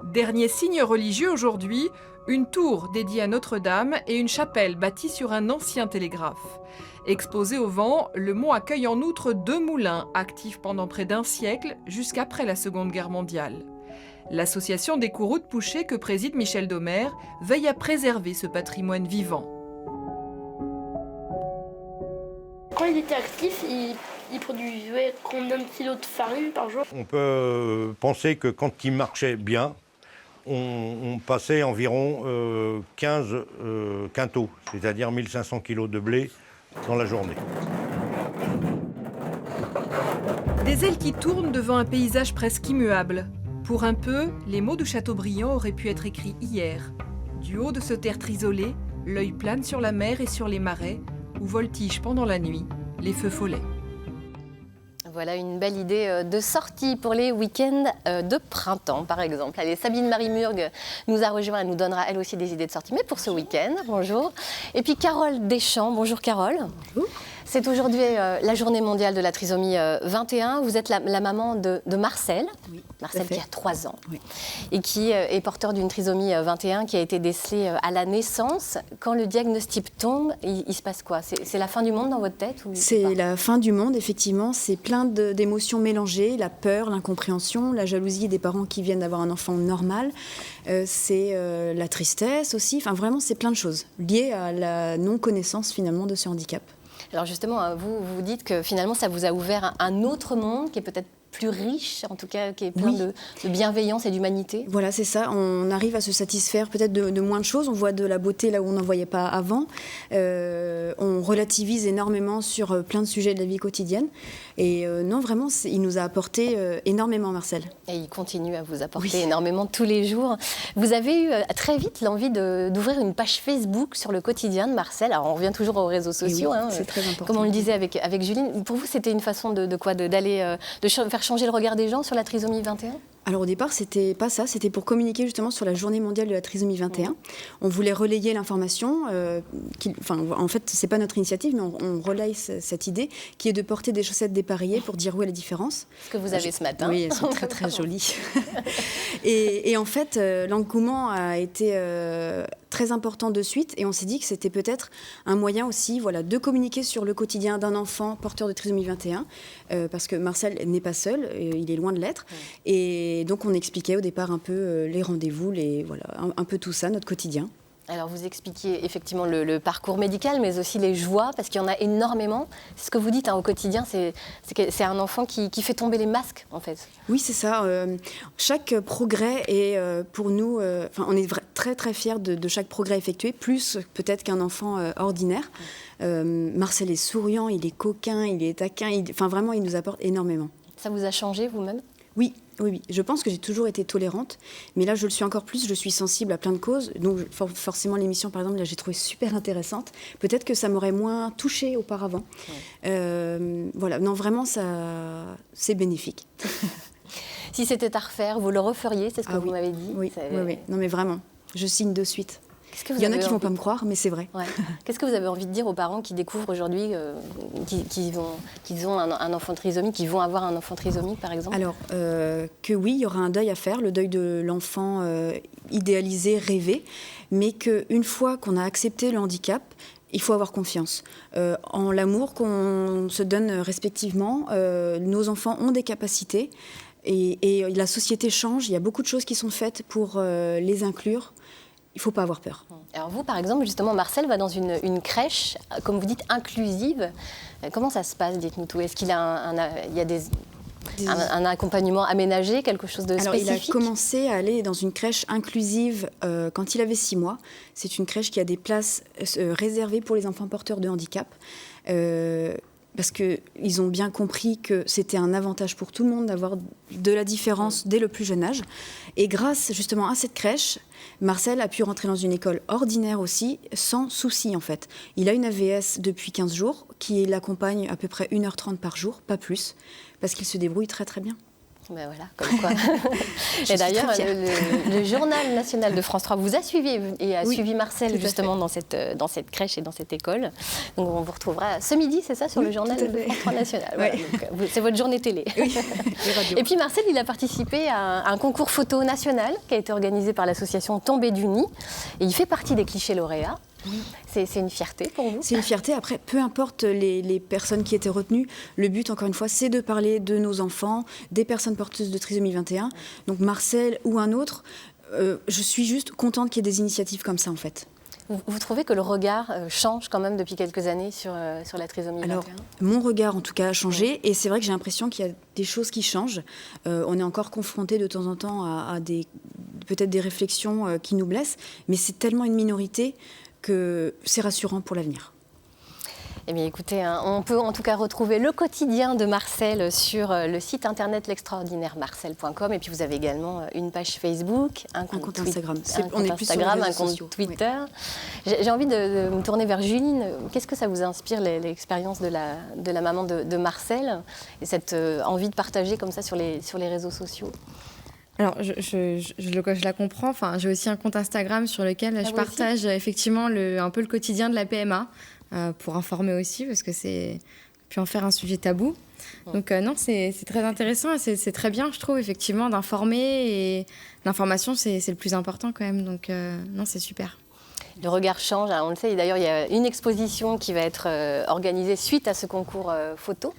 Dernier signe religieux aujourd'hui, une tour dédiée à Notre-Dame et une chapelle bâtie sur un ancien télégraphe. Exposé au vent, le mont accueille en outre 2 moulins actifs pendant près d'un siècle jusqu'après la Seconde Guerre mondiale. L'association des Courroux de Pouchet que préside Michel Domer veille à préserver ce patrimoine vivant. Quand il était actif, il produisait combien de kilos de farine par jour? On peut penser que quand il marchait bien, on passait environ 15 quintaux, c'est-à-dire 1500 kilos de blé dans la journée. Des ailes qui tournent devant un paysage presque immuable. Pour un peu, les mots de Chateaubriand auraient pu être écrits hier. Du haut de ce tertre isolé, l'œil plane sur la mer et sur les marais, où voltigent pendant la nuit les feux follets. Voilà une belle idée de sortie pour les week-ends de printemps, par exemple. Allez, Sabine Marie Murgue nous a rejoint, elle nous donnera elle aussi des idées de sortie, mais pour ce week-end. Bonjour. Et puis Carole Deschamps. Bonjour Carole. Bonjour. C'est aujourd'hui la journée mondiale de la trisomie 21. Vous êtes la maman de Marcel, Marcel qui a 3 ans et qui est porteur d'une trisomie 21 qui a été décelée à la naissance. Quand le diagnostic tombe, il se passe quoi? C'est la fin du monde dans votre tête? C'est la fin du monde, effectivement. C'est plein d'émotions mélangées, la peur, l'incompréhension, la jalousie des parents qui viennent d'avoir un enfant normal. C'est la tristesse aussi. Enfin, vraiment, c'est plein de choses liées à la non-connaissance finalement de ce handicap. Alors justement, vous dites que finalement, ça vous a ouvert un autre monde qui est peut-être plus riche, en tout cas, qui est plein de bienveillance et d'humanité. Voilà, c'est ça. On arrive à se satisfaire peut-être de moins de choses. On voit de la beauté là où on n'en voyait pas avant. On relativise énormément sur plein de sujets de la vie quotidienne. Et non, vraiment, il nous a apporté énormément, Marcel. Et il continue à vous apporter énormément tous les jours. Vous avez eu très vite l'envie d'ouvrir une page Facebook sur le quotidien de Marcel. Alors, on revient toujours aux réseaux sociaux. C'est très important. Comme on le disait avec Juline. Pour vous, c'était une façon de faire changer le regard des gens sur la trisomie 21 ? Alors au départ, c'était pas ça, c'était pour communiquer justement sur la journée mondiale de la trisomie 21. On voulait relayer l'information, en fait, c'est pas notre initiative, mais on relaye cette idée qui est de porter des chaussettes dépareillées pour dire où est la différence. Ce que vous avez ce matin. Oui, elles sont très très jolies. et en fait, l'engouement a été très important de suite, et on s'est dit que c'était peut-être un moyen aussi, de communiquer sur le quotidien d'un enfant porteur de trisomie 21, parce que Marcel n'est pas seul, il est loin de l'être, et donc on expliquait au départ un peu les rendez-vous, un peu tout ça, notre quotidien. Alors vous expliquiez effectivement le parcours médical, mais aussi les joies, parce qu'il y en a énormément. C'est ce que vous dites au quotidien, c'est un enfant qui fait tomber les masques, en fait. Oui, c'est ça. Chaque progrès est pour nous... on est très très fiers de chaque progrès effectué, plus peut-être qu'un enfant ordinaire. Marcel est souriant, il est coquin, il est taquin, vraiment il nous apporte énormément. Ça vous a changé vous-même ? Oui. Je pense que j'ai toujours été tolérante, mais là je le suis encore plus, je suis sensible à plein de causes, donc forcément l'émission par exemple, là j'ai trouvé super intéressante, peut-être que ça m'aurait moins touchée auparavant. Non vraiment c'est bénéfique. Si c'était à refaire, vous le referiez, c'est ce que vous m'avez dit? Oui, non mais vraiment, je signe de suite. Il y en a qui ne vont pas me croire, mais c'est vrai. Ouais. Qu'est-ce que vous avez envie de dire aux parents qui découvrent aujourd'hui qu'ils ont un enfant trisomique, qui vont avoir un enfant trisomique, par exemple? Alors, que oui, il y aura un deuil à faire, le deuil de l'enfant idéalisé, rêvé, mais qu'une fois qu'on a accepté le handicap, il faut avoir confiance en l'amour qu'on se donne respectivement. Nos enfants ont des capacités et la société change. Il y a beaucoup de choses qui sont faites pour les inclure. Il ne faut pas avoir peur. Alors vous, par exemple, justement, Marcel va dans une crèche, comme vous dites, inclusive. Comment ça se passe, dites-nous tout? Est-ce qu'il y a un accompagnement aménagé, quelque chose de spécifique? Alors, il a commencé à aller dans une crèche inclusive quand il avait 6 mois. C'est une crèche qui a des places réservées pour les enfants porteurs de handicap. Parce qu'ils ont bien compris que c'était un avantage pour tout le monde d'avoir de la différence dès le plus jeune âge. Et grâce justement à cette crèche, Marcel a pu rentrer dans une école ordinaire aussi, sans souci en fait. Il a une AVS depuis 15 jours, qui l'accompagne à peu près 1h30 par jour, pas plus, parce qu'il se débrouille très très bien. Ben voilà, comme quoi. Et d'ailleurs, le journal national de France 3 vous a suivi et a suivi Marcel justement dans cette crèche et dans cette école. Donc on vous retrouvera ce midi, c'est ça, sur le journal de France 3 national. Voilà, c'est votre journée télé. Oui. Et puis Marcel, il a participé à un concours photo national qui a été organisé par l'association Tombé du Nid. Et il fait partie des clichés lauréats. C'est une fierté pour vous? C'est une fierté. Après, peu importe les personnes qui étaient retenues, le but, encore une fois, c'est de parler de nos enfants, des personnes porteuses de trisomie 21. Donc Marcel ou un autre, je suis juste contente qu'il y ait des initiatives comme ça, en fait. Vous trouvez que le regard change quand même depuis quelques années sur la trisomie 21? Alors, mon regard, en tout cas, a changé. Et c'est vrai que j'ai l'impression qu'il y a des choses qui changent. On est encore confronté de temps en temps à peut-être des réflexions qui nous blessent. Mais c'est tellement une minorité que c'est rassurant pour l'avenir. Eh bien, écoutez, on peut en tout cas retrouver le quotidien de Marcel sur le site internet l'extraordinairemarcel.com. Et puis, vous avez également une page Facebook, un compte Instagram. Un compte Twitter. Oui. J'ai envie de me tourner vers Juline. Qu'est-ce que ça vous inspire, l'expérience de la maman de Marcel et cette envie de partager comme ça sur les réseaux sociaux? Alors, je la comprends. Enfin, j'ai aussi un compte Instagram sur lequel je partage effectivement un peu le quotidien de la PMA. pour informer aussi, parce que c'est puis en faire un sujet tabou. Donc non, c'est très intéressant, c'est très bien, je trouve, effectivement, d'informer, et l'information, c'est le plus important quand même, donc non, c'est super. Le regard change, on le sait. D'ailleurs, il y a une exposition qui va être organisée suite à ce concours photo.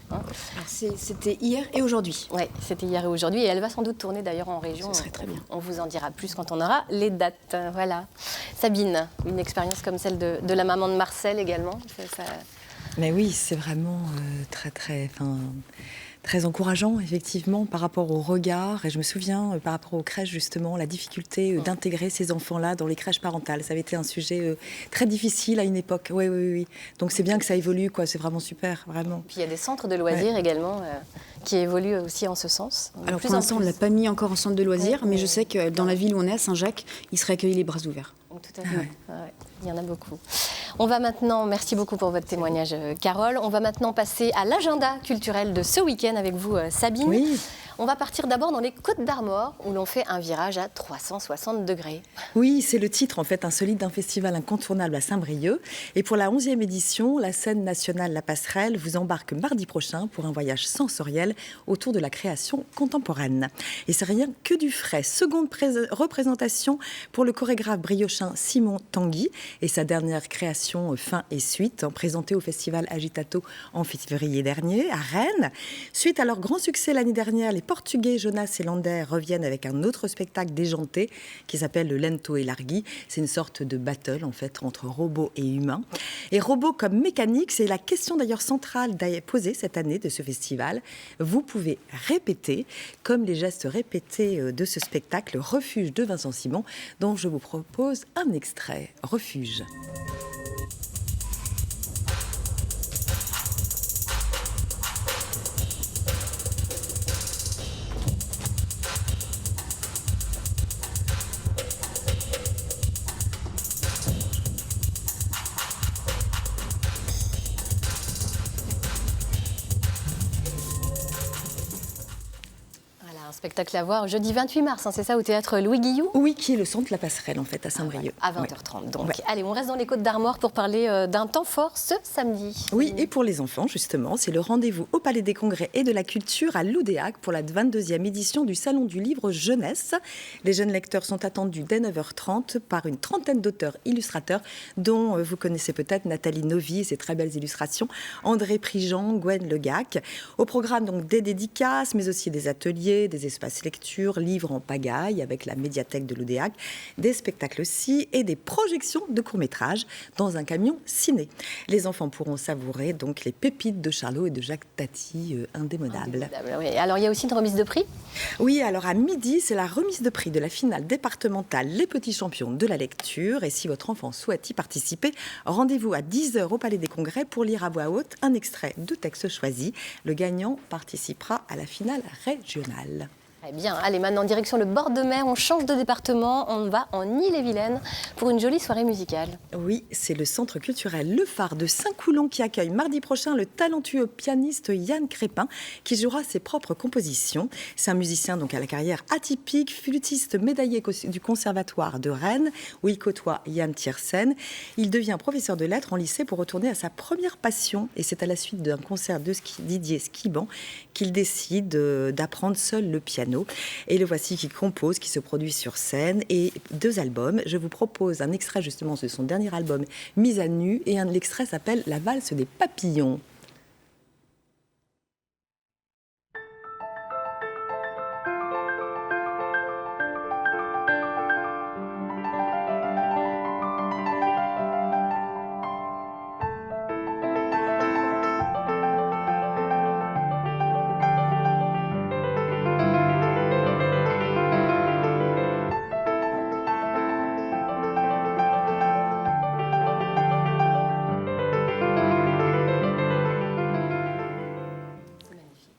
C'était hier et aujourd'hui. Oui, c'était hier et aujourd'hui. Et elle va sans doute tourner d'ailleurs en région. Ce serait très bien. On vous en dira plus quand on aura les dates. Voilà. Sabine, une expérience comme celle de la maman de Marcel également. Mais oui, c'est vraiment très encourageant, effectivement, par rapport au regard. Et je me souviens, par rapport aux crèches, justement, la difficulté d'intégrer ces enfants-là dans les crèches parentales. Ça avait été un sujet très difficile à une époque. Oui. Donc c'est bien que ça évolue, quoi. C'est vraiment super, vraiment. Puis il y a des centres de loisirs également qui évoluent aussi en ce sens. Alors pour l'instant, on ne l'a pas mis encore en centre de loisirs, mais je sais que dans la ville où on est, à Saint-Jacques, ils seraient accueillis les bras ouverts. Tout à fait. Il y en a beaucoup. On va maintenant, merci beaucoup pour votre témoignage, Carole. On va maintenant passer à l'agenda culturel de ce week-end avec vous, Sabine. Oui. On va partir d'abord dans les Côtes d'Armor, où l'on fait un virage à 360 degrés. Oui, c'est le titre, en fait, insolite d'un festival incontournable à Saint-Brieuc. Et pour la 11e édition, la scène nationale La Passerelle vous embarque mardi prochain pour un voyage sensoriel autour de la création contemporaine. Et c'est rien que du frais. Seconde représentation pour le chorégraphe briochin Simon Tanguy et sa dernière création Fin et Suite, présentée au festival Agitato en février dernier à Rennes. Suite à leur grand succès l'année dernière, les Portugais Jonas et Lander reviennent avec un autre spectacle déjanté qui s'appelle le Lento e Larghi. C'est une sorte de battle en fait entre robots et humains. Et robots comme mécanique, c'est la question d'ailleurs centrale posée cette année de ce festival. Vous pouvez répéter, comme les gestes répétés de ce spectacle Refuge de Vincent Simon, dont je vous propose un extrait. Refuge. Spectacle à voir jeudi 28 mars, c'est ça, au théâtre Louis Guillou? Oui, qui est le centre La Passerelle, en fait, à Saint-Brieuc. À 20h30. Donc, allez, on reste dans les Côtes d'Armor pour parler d'un temps fort ce samedi. Oui, et pour les enfants, justement, c'est le rendez-vous au Palais des Congrès et de la Culture à Loudéac pour la 22e édition du Salon du Livre Jeunesse. Les jeunes lecteurs sont attendus dès 9h30 par une trentaine d'auteurs illustrateurs, dont vous connaissez peut-être Nathalie Novi et ses très belles illustrations, André Prigent, Gwen Legac. Au programme, donc, des dédicaces, mais aussi des ateliers, des espaces lecture, livres en pagaille avec la médiathèque de Loudéac, des spectacles aussi et des projections de courts-métrages dans un camion ciné. Les enfants pourront savourer donc les pépites de Charlot et de Jacques Tati, indémodables. Oui. Alors il y a aussi une remise de prix? Oui, alors à midi, c'est la remise de prix de la finale départementale Les Petits Champions de la lecture. Et si votre enfant souhaite y participer, rendez-vous à 10h au Palais des Congrès pour lire à voix haute un extrait de texte choisi. Le gagnant participera à la finale régionale. Eh bien, allez, maintenant, direction le bord de mer, on change de département, on va en Ille-et-Vilaine pour une jolie soirée musicale. Oui, c'est le centre culturel Le Phare de Saint-Coulon qui accueille mardi prochain le talentueux pianiste Yann Crépin qui jouera ses propres compositions. C'est un musicien donc à la carrière atypique, flûtiste médaillé du Conservatoire de Rennes où il côtoie Yann Tiersen. Il devient professeur de lettres en lycée pour retourner à sa première passion et c'est à la suite d'un concert de Didier Skiban qu'il décide d'apprendre seul le piano. Et le voici qui compose, qui se produit sur scène et 2 albums. Je vous propose un extrait justement de son dernier album Mise à nu et l'extrait s'appelle La valse des papillons.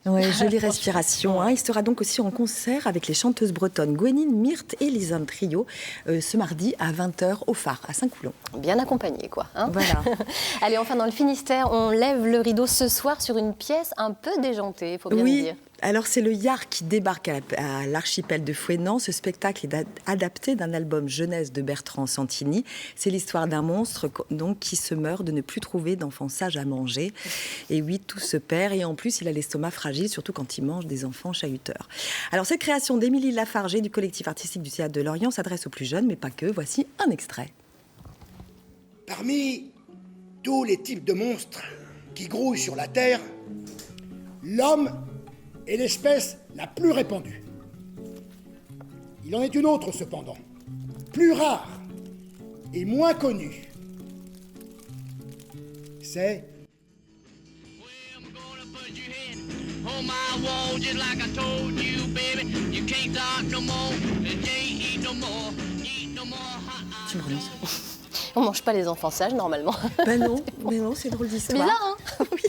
Ouais, jolie respiration. Il sera donc aussi en concert avec les chanteuses bretonnes Gwenine, Myrthe et Lisanne Trio ce mardi à 20h au Phare, à Saint-Coulon. Bien accompagné, quoi. Voilà. Allez, enfin, dans le Finistère, on lève le rideau ce soir sur une pièce un peu déjantée, il faut bien le dire. Alors c'est le Yar qui débarque à l'archipel de Fouesnant. Ce spectacle est adapté d'un album jeunesse de Bertrand Santini. C'est l'histoire d'un monstre donc, qui se meurt de ne plus trouver d'enfants sages à manger. Et oui, tout se perd. Et en plus, il a l'estomac fragile, surtout quand il mange des enfants chahuteurs. Alors cette création d'Émilie Lafargé du collectif artistique du Théâtre de Lorient s'adresse aux plus jeunes, mais pas que. Voici un extrait. Parmi tous les types de monstres qui grouillent sur la Terre, l'homme est l'espèce la plus répandue. Il en est une autre cependant, plus rare et moins connue. C'est Tu me relances. On ne mange pas les enfants sages, normalement. Ben non, mais non, c'est drôle d'histoire. C'est bizarre, hein. Oui.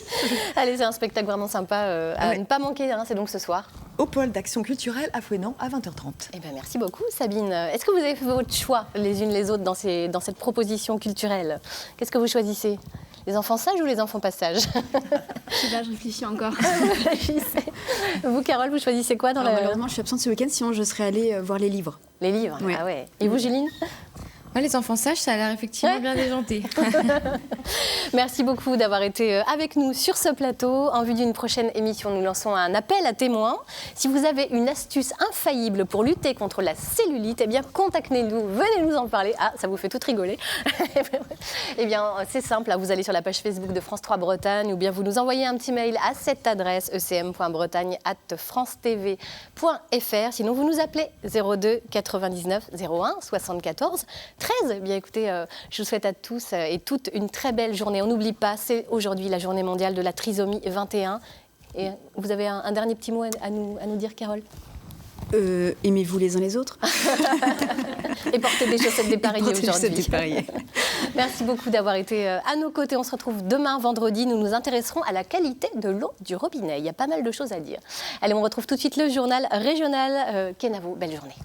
Allez, c'est un spectacle vraiment sympa à ne pas manquer, hein, c'est donc ce soir. Au pôle d'action culturelle à Fouesnant à 20h30. Eh ben, merci beaucoup, Sabine. Est-ce que vous avez fait votre choix, les unes les autres, dans cette proposition culturelle? Qu'est-ce que vous choisissez? Les enfants sages ou les enfants pas sages? Je sais pas, je réfléchis encore. Vous réfléchissez. Vous, Carole, vous choisissez quoi dans la... Malheureusement, je suis absente ce week-end, sinon je serais allée voir les livres. Les livres, ouais. Ah ouais. Et vous, Juline? Ouais, les enfants sages, ça a l'air effectivement bien déjanté. Merci beaucoup d'avoir été avec nous sur ce plateau. En vue d'une prochaine émission, nous lançons un appel à témoins. Si vous avez une astuce infaillible pour lutter contre la cellulite, eh bien, contactez-nous, venez nous en parler. Ah, ça vous fait tout rigoler. Eh bien, c'est simple, là, vous allez sur la page Facebook de France 3 Bretagne ou bien vous nous envoyez un petit mail à cette adresse ecm.bretagne@francetv.fr. Sinon, vous nous appelez 02 99 01 74 13. Bien écoutez, je vous souhaite à tous et toutes une très belle journée. On n'oublie pas, c'est aujourd'hui la journée mondiale de la trisomie 21. Et vous avez un dernier petit mot à nous dire, Carole? Aimez-vous les uns les autres. Et portez des chaussettes dépareillées aujourd'hui. Merci beaucoup d'avoir été à nos côtés. On se retrouve demain, vendredi. Nous nous intéresserons à la qualité de l'eau du robinet. Il y a pas mal de choses à dire. Allez, on retrouve tout de suite le journal régional. Kenavo, belle journée.